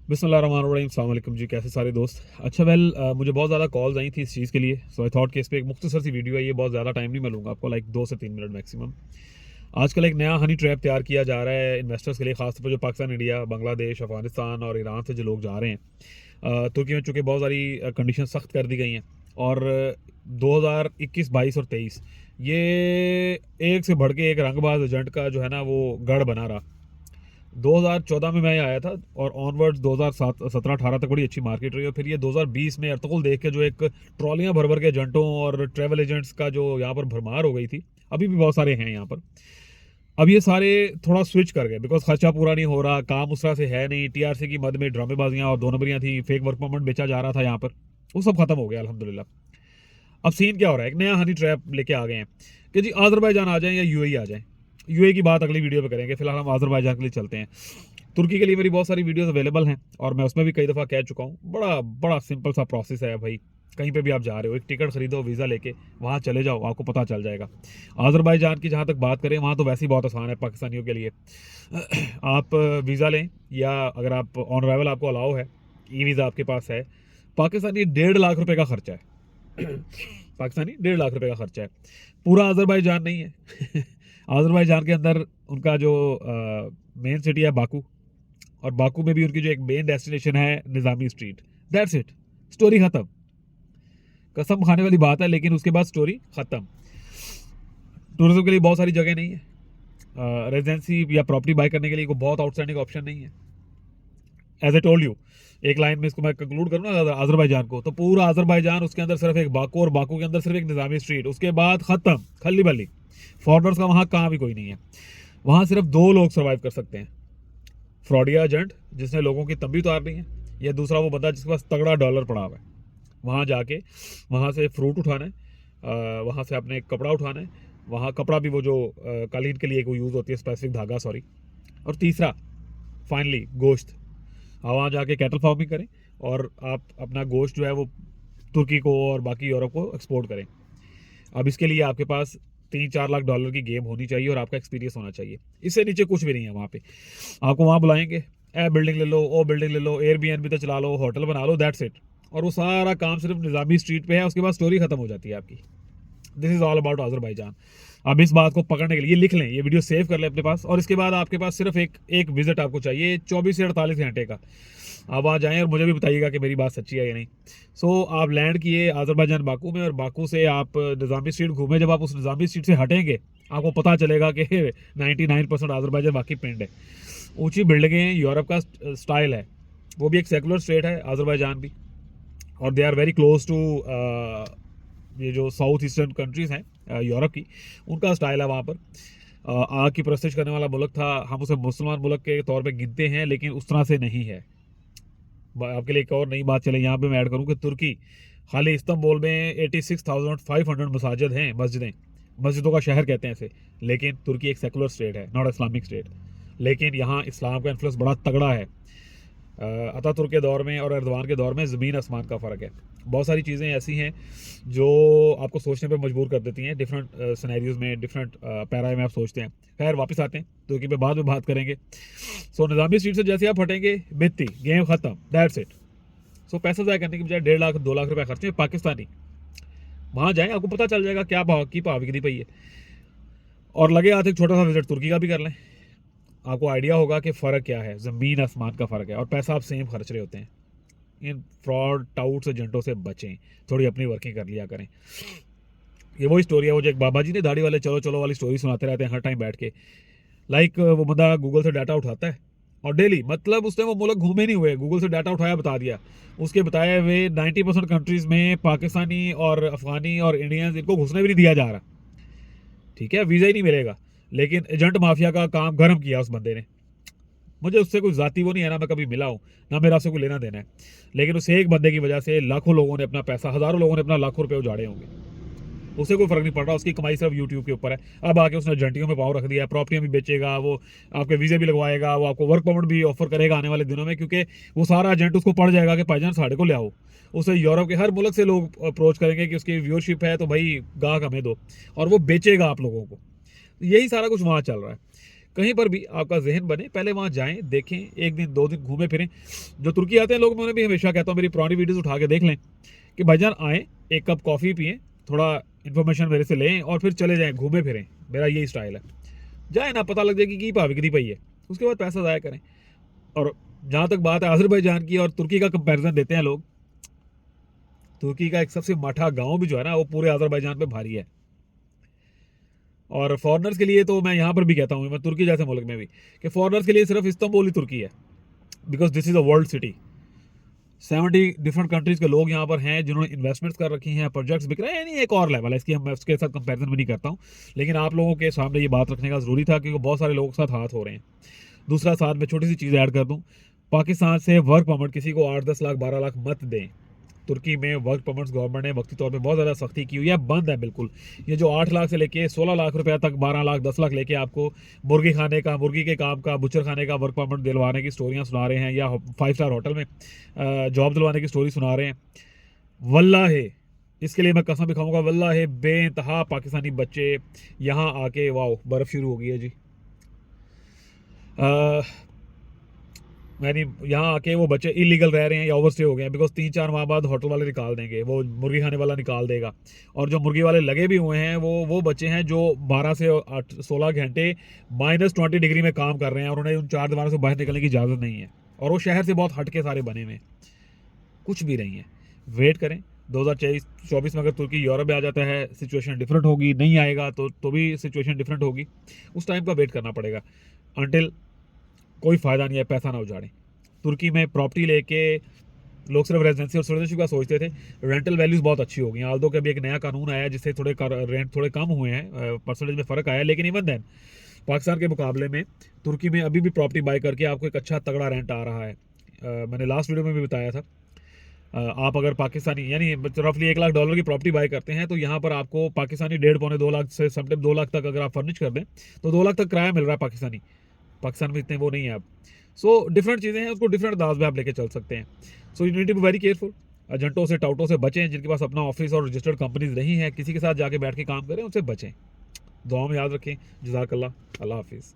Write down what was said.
बिस्मिल्लाहिर्रहमानिर्रहीम, अस्सलाम वालेकुम जी। कैसे सारे दोस्त? अच्छा मुझे बहुत ज़्यादा कॉल्स आई थी इस चीज़ के लिए, सो आई थॉट कि इस पे एक मुख्तसर सी वीडियो है। ये बहुत ज़्यादा टाइम नहीं मैं लूँगा आपको, लाइक 2 से 3 मिनट मैक्सिमम। आजकल एक नया हनी ट्रैप तैयार किया जा रहा है इन्वेस्टर्स के लिए, खासतौर पर जो पाकिस्तान, इंडिया, बांग्लादेश, अफगानिस्तान और ईरान से जो लोग जा रहे हैं। तुर्की में चूँकि बहुत सारी कंडीशन सख्त कर दी गई हैं और 2021, 22 और 23 ये एक से बढ़ के एक रंगबाज एजेंट का जो है ना वो गढ़ बना रहा। 2014 में मैं आया था और ऑनवर्ड्स 2017-18 तक बड़ी अच्छी मार्केट रही, और फिर ये 2020 में अर्तुगरुल देख के जो एक ट्रॉलियां भर भर के एजेंटों और ट्रैवल एजेंट्स का जो यहाँ पर भरमार हो गई थी, अभी भी बहुत सारे हैं यहाँ पर। अब ये सारे थोड़ा स्विच कर गए बिकॉज खर्चा पूरा नहीं हो रहा, काम उस तरह से है नहीं, टीआरसी की मद में ड्रामेबाजियां और 2 नंबरियां थी, फेक वर्क परमिट बेचा जा रहा था यहाँ पर, वो सब खत्म हो गया अल्हम्दुलिल्लाह। अब सीन क्या हो रहा है, एक नया हनी ट्रैप लेके आ गए हैं कि जी आज़रबाईजान आ जाएं या यूएई आ जाएं। यूएई की बात अगली वीडियो पे करेंगे, फिलहाल हम आज़रबाईजान के लिए चलते हैं। तुर्की के लिए मेरी बहुत सारी वीडियोस अवेलेबल हैं और मैं उसमें भी कई दफ़ा कह चुका हूँ। बड़ा बड़ा सिंपल सा प्रोसेस है भाई। कहीं पे भी आप जा रहे हो, एक टिकट खरीदो, वीज़ा लेके वहाँ चले जाओ, आपको पता चल जाएगा। आज़रबाईजान की जहाँ तक बात करें, वहाँ तो वैसे ही बहुत आसान है पाकिस्तानियों के लिए। आप वीज़ा लें, या अगर आप ऑन अराइवल आपको अलाउ है, ई वीज़ा आपके पास है, पाकिस्तानी 1.5 लाख रुपये का खर्चा है। पाकिस्तानी 1.5 लाख रुपए का खर्चा है। पूरा आज़रबाईजान नहीं है। आज़रबाईजान के अंदर उनका जो मेन सिटी है बाकू, और बाकू में भी उनकी जो एक मेन डेस्टिनेशन है निज़ामी स्ट्रीट। दैट्स इट, स्टोरी खत्म। कसम खाने वाली बात है, लेकिन उसके बाद स्टोरी खत्म। टूरिज्म के लिए बहुत सारी जगह नहीं है, रेजिडेंसी या प्रॉपर्टी बाय करने के लिए कोई बहुत आउटस्टैंडिंग ऑप्शन नहीं है। एज ए टोल्ड यू, एक लाइन में इसको मैं कंक्लूड करूँ ना आज़रबाईजान को, तो पूरा आज़रबाईजान, उसके अंदर सिर्फ एक बाकू, और बाकू के अंदर सिर्फ एक निज़ामी स्ट्रीट, उसके बाद खत्म, खल्ली बल्ली। फॉरनर्स का वहाँ कहाँ भी कोई नहीं है। वहाँ सिर्फ 2 लोग सर्वाइव कर सकते हैं, फ्रॉडिया एजेंट जिसने लोगों की तंबी उतारनी है, या दूसरा वो बंदा जिसके पास तगड़ा डॉलर पड़ा हुआ है। वहाँ जाके वहाँ से फ्रूट उठाना है, वहाँ से अपने कपड़ा उठाना है, वहाँ कपड़ा भी वो जो कालीन के लिए वो यूज़ होती है, स्पेसिफिक धागा, सॉरी। और तीसरा फाइनली गोश्त, वहाँ जाके कैटल फार्मिंग करें और आप अपना गोश्त जो है वो तुर्की को और बाकी यूरोप को एक्सपोर्ट करें। अब इसके लिए आपके पास 3-4 लाख डॉलर की गेम होनी चाहिए और आपका एक्सपीरियंस होना चाहिए। इससे नीचे कुछ भी नहीं है वहाँ पे। आपको वहाँ बुलाएंगे, ए बिल्डिंग ले लो, ओ बिल्डिंग ले लो, एयरबीएनबी तो चला लो, होटल बना लो, दैट्स इट। और वो सारा काम सिर्फ निज़ामी स्ट्रीट पे है, उसके बाद स्टोरी खत्म हो जाती है आपकी। This is all about Azerbaijan. अब इस बात को पकड़ने के लिए लिख लें, ये वीडियो सेव कर लें अपने पास, और इसके बाद आपके पास सिर्फ एक विजिट आपको चाहिए 24 से 48 घंटे का। आप आ जाएँ और मुझे भी बताइएगा कि मेरी बात सच्ची है या नहीं। सो आप लैंड किए आज़रबाईजान बाकू में, और बाकू से आप निज़ामी स्ट्रीट घूमे। जब आप उस निज़ामी स्ट्रीट से हटेंगे, आपको पता चलेगा कि 99% आज़रबाईजान बाकी पिंड है। ऊंची बिल्डिंगें, यूरोप का स्टाइल है, वो भी एक सेकुलर स्टेट है आज़रबाईजान भी, और they are very close to ये जो साउथ ईस्टर्न कंट्रीज़ हैं यूरोप की, उनका स्टाइल है वहाँ पर। आग की परस्तिश करने वाला मुल्क था, हम उसे मुसलमान मुल्क के तौर पे गिनते हैं, लेकिन उस तरह से नहीं है। आपके लिए एक और नई बात चले यहाँ पे मैं ऐड करूँ कि तुर्की खाली इस्तांबुल में 86,500 मसाजिद हैं, मस्जिदें, मस्जिदों का शहर कहते हैं इसे। लेकिन तुर्की एक सेकुलर स्टेट है, नॉट इस्लामिक स्टेट, लेकिन यहाँ इस्लाम का इन्फ्लुएंस बड़ा तगड़ा है। अतातुर्क के दौर में और एर्दवान के दौर में ज़मीन आसमान का फ़र्क है। बहुत सारी चीज़ें ऐसी हैं जो आपको सोचने पे मजबूर कर देती हैं, डिफरेंट सिनेरियोज़ में, डिफरेंट पैरा में आप सोचते हैं। खैर वापस आते हैं, तुर्की पे बाद में बात करेंगे। सो निज़ामी स्ट्रीट से जैसे आप हटेंगे, बित्ती गेम ख़त्म, दैट्स इट। सो पैसा ज़ाया करने की बजाय 1.5 लाख 2 लाख रुपये खर्चे पाकिस्तानी, वहाँ जाएँ, आपको पता चल जाएगा क्या भाव की भाव बिकती पई है। और लगे हाथ एक छोटा सा विजिट तुर्की का भी कर लें, आपको आइडिया होगा कि फ़र्क क्या है, ज़मीन आसमान का फ़र्क है। और पैसा आप सेम खर्च रहे होते हैं। इन फ्रॉड टाउट्स एजेंटों से बचें, थोड़ी अपनी वर्किंग कर लिया करें। ये वही स्टोरी है, वो जो एक बाबा जी ने दाढ़ी वाले चलो चलो वाली स्टोरी सुनाते रहते हैं हर टाइम बैठ के। लाइक वो बंदा गूगल से डाटा उठाता है और डेली, मतलब उसने वो मुल्क घूमे नहीं हुए, गूगल से डाटा उठाया, बता दिया। उसके बताए हुए 90% कंट्रीज़ में पाकिस्तानी और अफगानी और इंडियंस, इनको घुसने भी नहीं दिया जा रहा। ठीक है, वीज़ा ही नहीं मिलेगा, लेकिन एजेंट माफिया का काम गर्म किया उस बंदे ने। मुझे उससे कोई ज़ाती वो नहीं है, ना मैं कभी मिला हूँ, ना मेरा उससे कोई लेना देना है, लेकिन उस एक बंदे की वजह से लाखों लोगों ने अपना पैसा, हज़ारों लोगों ने अपना लाखों रुपए उजाड़े होंगे। उसे कोई फ़र्क नहीं पड़ रहा, उसकी कमाई सिर्फ यूट्यूब के ऊपर है। अब आके उसने एजेंटियों में पाँव रख दिया है, प्रॉपर्टियाँ भी बेचेगा, वो आपके वीज़े भी लगवाएगा, वो आपको वर्क परमिट भी ऑफर करेगा आने वाले दिनों में, क्योंकि वो सारा एजेंट उसको पड़ जाएगा कि भाईजान साढ़े को ले आओ। उसे यूरोप के हर मुल्क से लोग अप्रोच करेंगे कि उसकी व्यूअरशिप है तो भाई गाहक हमें दो, और वो बेचेगा आप लोगों को। यही सारा कुछ वहाँ चल रहा है। कहीं पर भी आपका जहन बने, पहले वहाँ जाएं, देखें, 1 दिन 2 दिन घूमे फिरें। जो तुर्की आते हैं लोग, मैं उन्हें भी हमेशा कहता हूँ, मेरी पुरानी वीडियोस उठा के देख लें कि भाईजान आएँ, 1 कप कॉफ़ी पिएं, थोड़ा इन्फॉर्मेशन मेरे से लें और फिर चले जाएँ, घूमे फिरें। मेरा यही स्टाइल है। जाए ना, पता लग जाए कि भावी कितनी पई है, उसके बाद पैसा ज़ाया करें। और जहाँ तक बात है अज़रबैजान की और तुर्की का कंपैरिजन देते हैं लोग, तुर्की का एक सबसे माठा गांव भी जो है ना, वो पूरे अज़रबैजान पे भारी है। और फॉरेनर्स के लिए तो मैं यहाँ पर भी कहता हूँ, मैं तुर्की जैसे मुल्क में भी, कि फॉरेनर्स के लिए सिर्फ इस्तांबुल ही तुर्की है, because this is a world city. 70 different countries के लोग यहाँ पर हैं जिन्होंने इन्वेस्टमेंट्स कर रखी हैं, प्रोजेक्ट्स बिक रहे हैं। नहीं, एक और लेवल है इसकी, मैं उसके साथ कंपैरिजन भी नहीं करता हूँ, लेकिन आप लोगों के सामने ये बात रखने का ज़रूरी था क्योंकि बहुत सारे लोगों के साथ हाथ हो रहे हैं। दूसरा, साथ में छोटी सी चीज़ ऐड कर दूँ, पाकिस्तान से वर्क परमिट किसी को 8-10 लाख 12 लाख मत दें। तुर्की में वर्क परमिट्स गवर्नमेंट ने वक्ती तौर पे बहुत ज़्यादा सख्ती की हुई है, बंद है बिल्कुल। ये जो 8 लाख से लेके 16 लाख रुपया तक, 12 लाख 10 लाख लेके आपको मुर्गी खाने का, मुर्गी के काम का, बुचर खाने का वर्क परमिट दिलवाने की स्टोरियाँ सुना रहे हैं, या 5 स्टार होटल में जॉब दिलवाने की स्टोरी सुना रहे हैं। वल्लाह, इसके लिए मैं कसम भी खाऊंगा, वल्लाह बेइंतहा पाकिस्तानी बच्चे यहाँ आके, वाओ बर्फ़ शुरू हो गई है जी, यानी यहाँ आके वो बच्चे इलीगल रह रहे हैं या ओवरस्टे हो गए हैं, बिकॉज 3-4 माह बाद होटल वाले निकाल देंगे, वो मुर्गी खाने वाला निकाल देगा। और जो मुर्गी वाले लगे भी हुए हैं, वो बच्चे हैं जो 12 से 16 घंटे -20 डिग्री में काम कर रहे हैं और उन्हें उन 4 दीवारों से बाहर निकलने की इजाज़त नहीं है। और वो शहर से बहुत हट के सारे बने हुए हैं, कुछ भी नहीं है। वेट करें, 2024 में अगर तुर्की यूरोप में आ जाता है, सिचुएशन डिफरेंट होगी। नहीं आएगा तो भी सिचुएशन डिफरेंट होगी, उस टाइम का वेट करना पड़ेगा। अनटिल कोई फ़ायदा नहीं है, पैसा ना उजाड़ें। तुर्की में प्रॉपर्टी लेके लोग सिर्फ रेजिडेंसी और सिटीजनशिप का सोचते थे। रेंटल वैल्यूज़ बहुत अच्छी हो गई हैं, आल्दो के अभी एक नया कानून आया है जिससे थोड़े रेंट थोड़े कम हुए हैं, परसेंटेज में फ़र्क आया है, लेकिन इवन देन पाकिस्तान के मुकाबले में तुर्की में अभी भी प्रॉपर्टी बाई करके आपको एक अच्छा तगड़ा रेंट आ रहा है। मैंने लास्ट वीडियो में भी बताया था, आप अगर पाकिस्तानी यानी रफली $1 लाख की प्रॉपर्टी बाई करते हैं तो यहाँ पर आपको पाकिस्तानी 1.5-2 लाख से समटाइम 2 लाख तक अगर आप फर्निश कर दें तो 2 लाख तक किराया मिल रहा है पाकिस्तानी। पाकिस्तान में इतने वो नहीं है अब। सो डिफरेंट चीज़ें हैं, उसको डिफरेंट अंदाज में आप लेके चल सकते हैं। So you need to be very careful. एजेंटों से, टाउटों से बचें, जिनके पास अपना ऑफिस और रजिस्टर्ड कंपनीज नहीं है, किसी के साथ जाके बैठ के काम करें, उनसे बचें। दुआ में याद रखें। जज़ाकल्लाह, अल्लाह हाफिज़।